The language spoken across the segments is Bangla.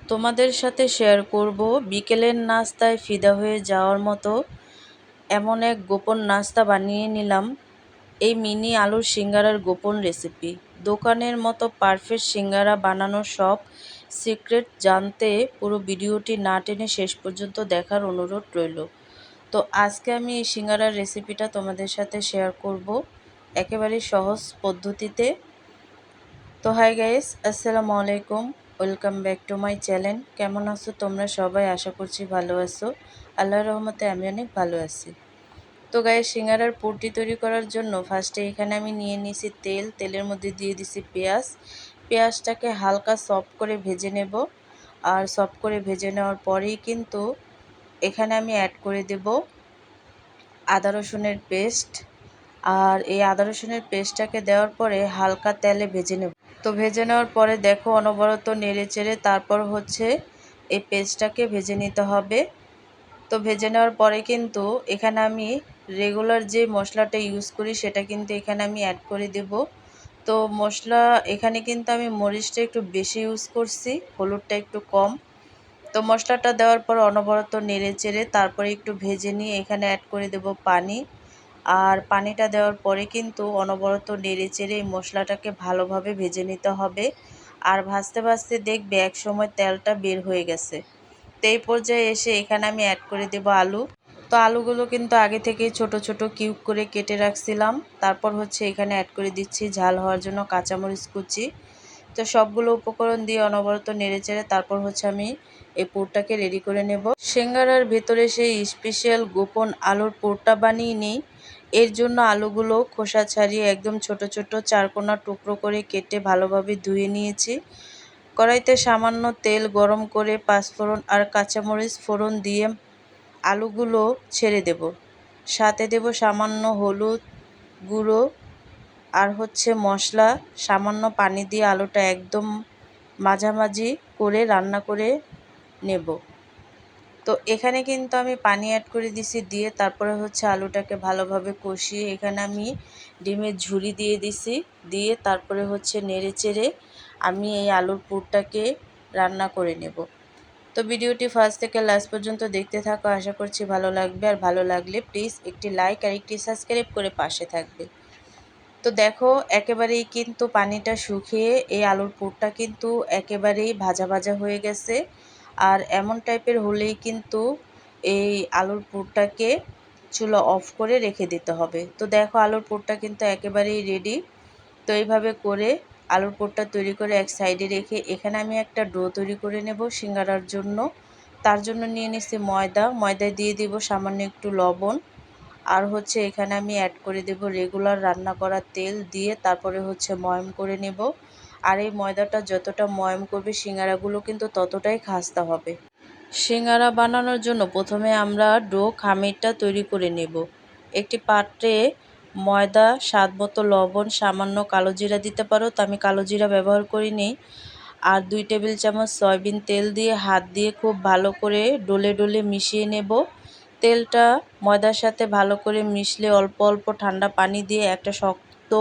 তোমাদের সাথে শেয়ার করব বিকেলের নাস্তায় ফিদা হয়ে যাওয়ার মতো এমন এক গোপন নাস্তা বানিয়ে নিলাম। এই মিনি আলুর সিঙ্গারার গোপন রেসিপি। দোকানের মতো পারফেক্ট সিঙ্গারা বানানোর সব সিক্রেট জানতে পুরো ভিডিওটি না টেনে শেষ পর্যন্ত দেখার অনুরোধ রইল। তো আজকে আমি এই সিঙ্গারার রেসিপিটা তোমাদের সাথে শেয়ার করব একেবারে সহজ পদ্ধতিতে। তো হাই গাইস, আসসালামু আলাইকুম, welcome back to my channel. কেমন আছো তোমরা সবাই? আশা করছি ভালো আছো। আল্লাহর রহমতে আমি অনেক ভালো আছি। তো গাইস, সিঙ্গারার পুরটি তৈরি করার জন্য ফার্স্টে এখানে আমি নিয়ে নিয়েছি তেলের মধ্যে দিয়ে দিছি পেঁয়াজটাকে হালকা সফট করে ভেজে নেব। আর সফট করে ভেজে নেওয়ার পরেই কিন্তু এখানে আমি অ্যাড করে দেব আদা রসুনের পেস্ট। আর এই আদা রসুনের পেস্টটাকে দেওয়ার পরে হালকা তেলে ভেজে নেব। তো ভেজে নেওয়ার পরে দেখো অনবরত নেড়ে চেড়ে তারপর হচ্ছে এই পেস্টটাকে ভেজে নিতে হবে। তো ভেজে নেওয়ার পরে কিন্তু এখানে আমি রেগুলার যে মশলাটা ইউজ করি সেটা কিন্তু এখানে আমি অ্যাড করে দেব। তো মশলা এখানে কিন্তু আমি মরিচটা একটু বেশি ইউজ করছি, হলুদটা একটু কম। তো মশলাটা দেওয়ার পর অনবরত নেড়ে চেড়ে তারপরে একটু ভেজে নিয়ে এখানে অ্যাড করে দেব পানি। আর পানিটা দেওয়ার পরে কিন্তু অনবরত নেড়ে চেড়ে এই মশলাটাকে ভালোভাবে ভেজে নিতে হবে। আর ভাজতে ভাজতে দেখবে এক সময় তেলটা বের হয়ে গেছে। তো এই পর্যায়ে এসে এখানে আমি অ্যাড করে দেব আলু। তো আলুগুলো কিন্তু আগে থেকেই ছোট ছোট কিউব করে কেটে রাখছিলাম। তারপর হচ্ছে এখানে অ্যাড করে দিচ্ছি ঝাল হওয়ার জন্য কাঁচামরিচ কুচি। তো সবগুলো উপকরণ দিয়ে অনবরত নেড়েচেড়ে তারপর হচ্ছে আমি এই পুরটাকে রেডি করে নেব। সিঙ্গারার ভেতরে সেই স্পেশাল গোপন আলুর পুরটা বানিয়ে নিই। এর জন্য আলুগুলো খোসা ছাড়িয়ে একদম ছোট ছোট চারকোনা টুকরো করে কেটে ভালোভাবে ধুয়ে নিয়েছি। কড়াইতে সামান্য তেল গরম করে পাঁচফোড়ন আর কাঁচামরিচ ফোড়ন দিয়ে আলুগুলো ছেড়ে দেব। সাথে দেব সামান্য হলুদ গুঁড়ো আর হচ্ছে মশলা। সামান্য পানি দিয়ে আলুটা একদম মাঝামাঝি করে রান্না করে নেব। তো এখানে কিন্তু আমি পানি অ্যাড করে দিছি, দিয়ে তারপরে হচ্ছে আলুটাকে ভালোভাবে কষিয়ে এখানে আমি ডিমের ঝুরি দিয়ে দিছি, দিয়ে তারপরে হচ্ছে নেড়ে চেড়ে আমি এই আলুর পুরটাকে রান্না করে নেব। তো ভিডিওটি ফার্স্ট থেকে লাস্ট পর্যন্ত দেখতে থাকো, আশা করছি ভালো লাগবে। আর ভালো লাগলে প্লিজ একটি লাইক আর একটি সাবস্ক্রাইব করে পাশে থাকবে। তো দেখো একেবারেই কিন্তু পানিটা শুকিয়ে এই আলুর পুরটা কিন্তু একেবারেই ভাজা ভাজা হয়ে গেছে। আর এমন টাইপের হলেই কিন্তু এই আলুর পুরটাকে চুলা অফ করে রেখে দিতে হবে। তো দেখো আলুর পুরটা কিন্তু একেবারেই রেডি। তো এইভাবে করে আলুর পুরটা তৈরি করে এক সাইডে রেখে এখানে আমি একটা ডো তৈরি করে নেব সিঙ্গারার জন্য। তার জন্য নিয়ে নিচ্ছি ময়দায় দিয়ে দিব সামান্য একটু লবণ। আর হচ্ছে এখানে আমি অ্যাড করে দেব রেগুলার রান্না করা তেল, দিয়ে তারপরে হচ্ছে ময়ম করে নেব। আর এই ময়দাটা যতটা ময়ম করবে সিঙ্গারাগুলো কিন্তু ততটাই খাস্তা হবে। সিঙ্গারা বানানোর জন্য প্রথমে আমরা ডো খামিরটা তৈরি করে নেব। একটি পাত্রে ময়দা, স্বাদ মতো লবণ, সামান্য কালো জিরা দিতে পারো, তো আমি কালো জিরা ব্যবহার করিনি। আর 2 টেবিল চামচ সয়াবিন তেল দিয়ে হাত দিয়ে খুব ভালো করে ডলে ডলে মিশিয়ে নেব। তেলটা ময়দার সাথে ভালো করে মিশলে অল্প অল্প ঠান্ডা পানি দিয়ে একটা শক্ত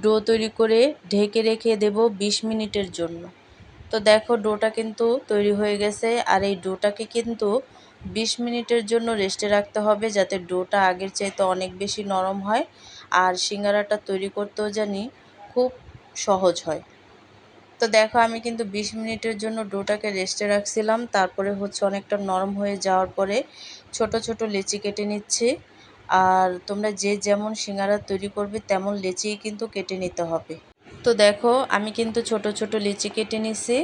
ডো তৈরি করে ঢেকে রেখে দেব 20 মিনিটের জন্য। তো দেখো ডোটা কিন্তু তৈরি হয়ে গেছে। আর এই ডোটাকে কিন্তু 20 মিনিটের জন্য রেস্টে রাখতে হবে, যাতে ডোটা আগের চাইতে অনেক বেশি নরম হয় আর সিঙ্গারাটা তৈরি করতেও জানি খুব সহজ হয়। তো দেখো আমি কিন্তু 20 মিনিটের জন্য ডোটাকে রেস্টে রাখছিলাম। তারপরে হচ্ছে অনেকটা নরম হয়ে যাওয়ার পরে ছোট ছোট লেচি কেটে নিচ্ছি। আর তোমরা যে যেমন সিঙ্গারা তৈরি করবে তেমন লেচিই কিন্তু কেটে নিতে হবে। তো দেখো আমি কিন্তু ছোট ছোট লেচি কেটে নিছি।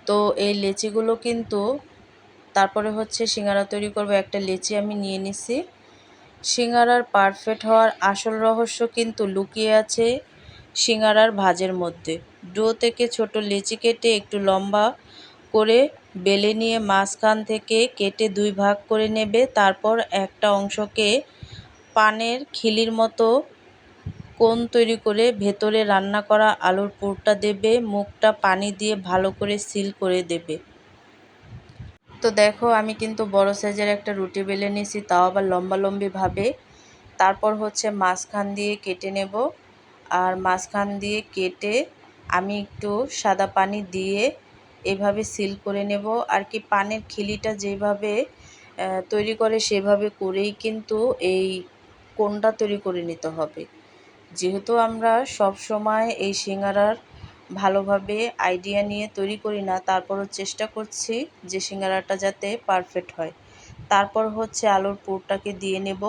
তো এই লেচিগুলো কিন্তু তারপরে হচ্ছে সিঙ্গারা তৈরি করব, একটা লেচি আমি নিয়ে নিছি। সিঙ্গারার পারফেক্ট হওয়ার আসল রহস্য কিন্তু লুকিয়ে আছে সিঙ্গারার ভাজের মধ্যে। ডো থেকে ছোট লেচি কেটে একটু লম্বা করে বেলে নিয়ে মাঝখান থেকে কেটে 2 ভাগ করে নেবে। তারপর একটা অংশকে পানের খিলির মতো কোণ তৈরি করে ভেতরে রান্না করা আলুর পুরটা দেবে, মুখটা পানি দিয়ে ভালো করে সিল করে দেবে। তো দেখো আমি কিন্তু বড় সাইজের একটা রুটি বেলে নিয়েছি, তাও আবার লম্বালম্বিভাবে। তারপর হচ্ছে মাঝখান দিয়ে কেটে নেব। আর মাঝখান দিয়ে কেটে আমি একটু সাদা পানি দিয়ে এভাবে সিল করে নেব। আর কি পানের খিলিটা যেভাবে তৈরি করে সেভাবে করেই কিন্তু এই কোণটা তৈরি করে নিতে হবে। যেহেতু আমরা সব সময় এই সিঙ্গারার ভালোভাবে আইডিয়া নিয়ে তৈরি করি না, তারপরও চেষ্টা করছি যে সিঙ্গারাটা যাতে পারফেক্ট হয়। তারপর হচ্ছে আলুর পুরটাকে দিয়ে নেব।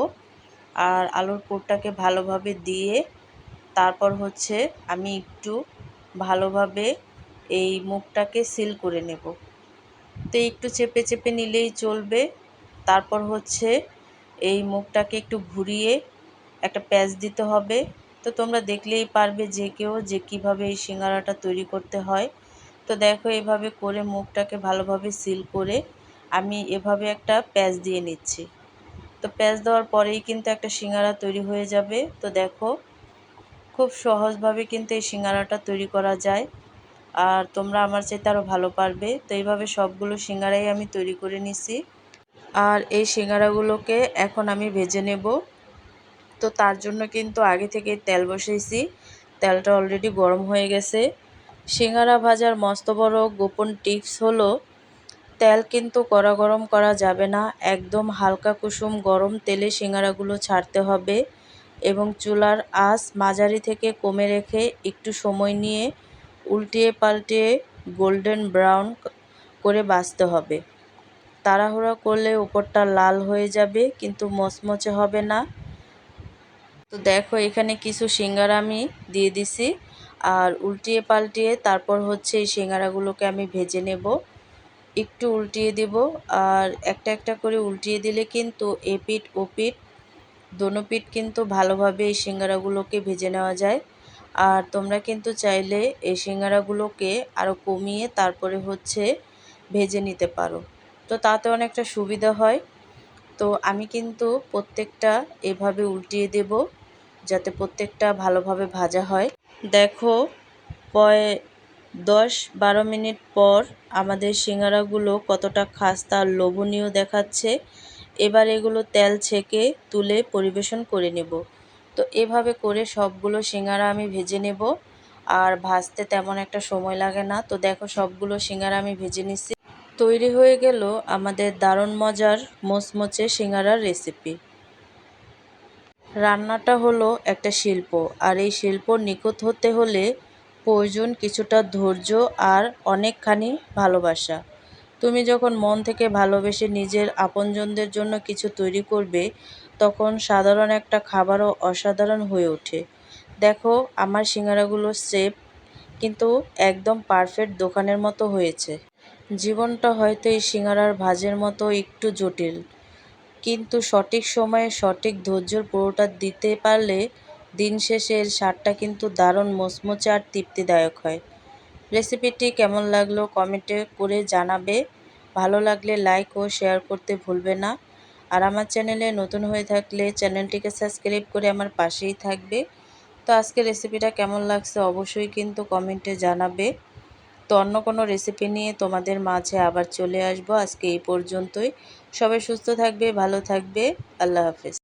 আর আলুর পুরটাকে ভালোভাবে দিয়ে তারপর হচ্ছে আমি একটু ভালোভাবে এই মুখটাকে সিল করে নেব। তো একটু চেপে চেপে নিলেই চলবে। তারপর হচ্ছে এই মুখটাকে একটু ঘুরিয়ে একটা প্যাঁচ দিতে হবে। তো তোমরা দেখলেই পারবে যে কেউ যে কীভাবে এই সিঙ্গারাটা তৈরি করতে হয়। তো দেখো এভাবে করে মুখটাকে ভালোভাবে সিল করে আমি এভাবে একটা প্যাঁচ দিয়ে নিচ্ছি। তো প্যাঁচ দেওয়ার পরেই কিন্তু একটা সিঙ্গারা তৈরি হয়ে যাবে। তো দেখো খুব সহজভাবে কিন্তু এই সিঙ্গারাটা তৈরি করা যায়। আর তোমরা আমার চাইতে আরও ভালো পারবে। তো এইভাবে সবগুলো সিঙ্গারাই আমি তৈরি করে নিছি। আর এই সিঙ্গারাগুলোকে এখন আমি ভেজে নেব। তো তার জন্য কিন্তু আগে থেকে তেল বসাইছি, তেলটা অলরেডি গরম হয়ে গেছে। সিঙ্গারা ভাজার মস্ত বড় গোপন টিপস হলো তেল কিন্তু কড়া গরম করা যাবে না, একদম হালকা কুসুম গরম তেলে সিঙ্গারাগুলো ছাড়তে হবে এবং চুলার আঁচ মাঝারি থেকে কমে রেখে একটু সময় নিয়ে উল্টিয়ে পাল্টিয়ে গোল্ডেন ব্রাউন করে ভাজতে হবে। তাড়াহুড়া করলে উপরটা লাল হয়ে যাবে কিন্তু মচমচে হবে না। তো দেখো এখানে কিছু সিঙ্গারা আমি দিয়ে দিছি আর উল্টিয়ে পাল্টিয়ে তারপর হচ্ছে এই সিঙ্গারাগুলোকে আমি ভেজে নেব। একটু উল্টিয়ে দেব আর একটা একটা করে উল্টিয়ে দিলে কিন্তু এপিঠ ওপিঠ দোনো পিঠ কিন্তু ভালোভাবে এই সিঙ্গারাগুলোকে ভেজে নেওয়া যায়। আর তোমরা কিন্তু চাইলে এই সিঙ্গারাগুলোকে আরও কমিয়ে তারপরে হচ্ছে ভেজে নিতে পারো, তো তাতে অনেকটা সুবিধা হয়। তো আমি কিন্তু প্রত্যেকটা এভাবে উল্টিয়ে দেব যাতে প্রত্যেকটা ভালোভাবে ভাজা হয়। দেখো 10-12 মিনিট পর আমাদের সিঙ্গারাগুলো কতটা খাস্তা আর লোভনীয় দেখাচ্ছে। এবার এগুলো তেল ছেঁকে তুলে পরিবেশন করে নেব। তো এভাবে করে সবগুলো সিঙ্গারা আমি ভেজে নেব আর ভাজতে তেমন একটা সময় লাগে না। তো দেখো সবগুলো সিঙ্গারা আমি ভেজে নিচ্ছি। তৈরি হয়ে গেল আমাদের দারুণ মজার মোচমোচে সিঙ্গারার রেসিপি। রান্নাটা হলো একটা শিল্প, আর এই শিল্প নিখুঁত হতে হলে প্রয়োজন কিছুটা ধৈর্য আর অনেকখানি ভালোবাসা। তুমি যখন মন থেকে ভালোবেসে নিজের আপনজনদের জন্য কিছু তৈরি করবে, তখন সাধারণ একটা খাবারও অসাধারণ হয়ে ওঠে। দেখো আমার সিঙ্গারাগুলো শেপ কিন্তু একদম পারফেক্ট দোকানের মতো হয়েছে। জীবনটা হয়তো এই সিঙ্গারার ভাজের মতো একটু জটিল, কিন্তু সঠিক সময়ে সঠিক ধৈর্যের পুরোটা দিতে পারলে দিন শেষে এর স্বাদটা কিন্তু দারুণ মোচমোচে আর তৃপ্তিদায়ক হয়। রেসিপিটি কেমন লাগলো কমেন্টে করে জানাবে। ভালো লাগলে লাইক ও শেয়ার করতে ভুলবে না। আর আমার চ্যানেলে নতুন হয়ে থাকলে চ্যানেলটিকে সাবস্ক্রাইব করে আমার পাশেই থাকবে। তো আজকে রেসিপিটা কেমন লাগছে অবশ্যই কিন্তু কমেন্টে জানাবে। তো অন্য কোনো রেসিপি নিয়ে তোমাদের মাঝে আবার চলে আসবো। আজকে এই পর্যন্তই। সবাই সুস্থ থাকবে, ভালো থাকবে। আল্লাহ হাফেজ।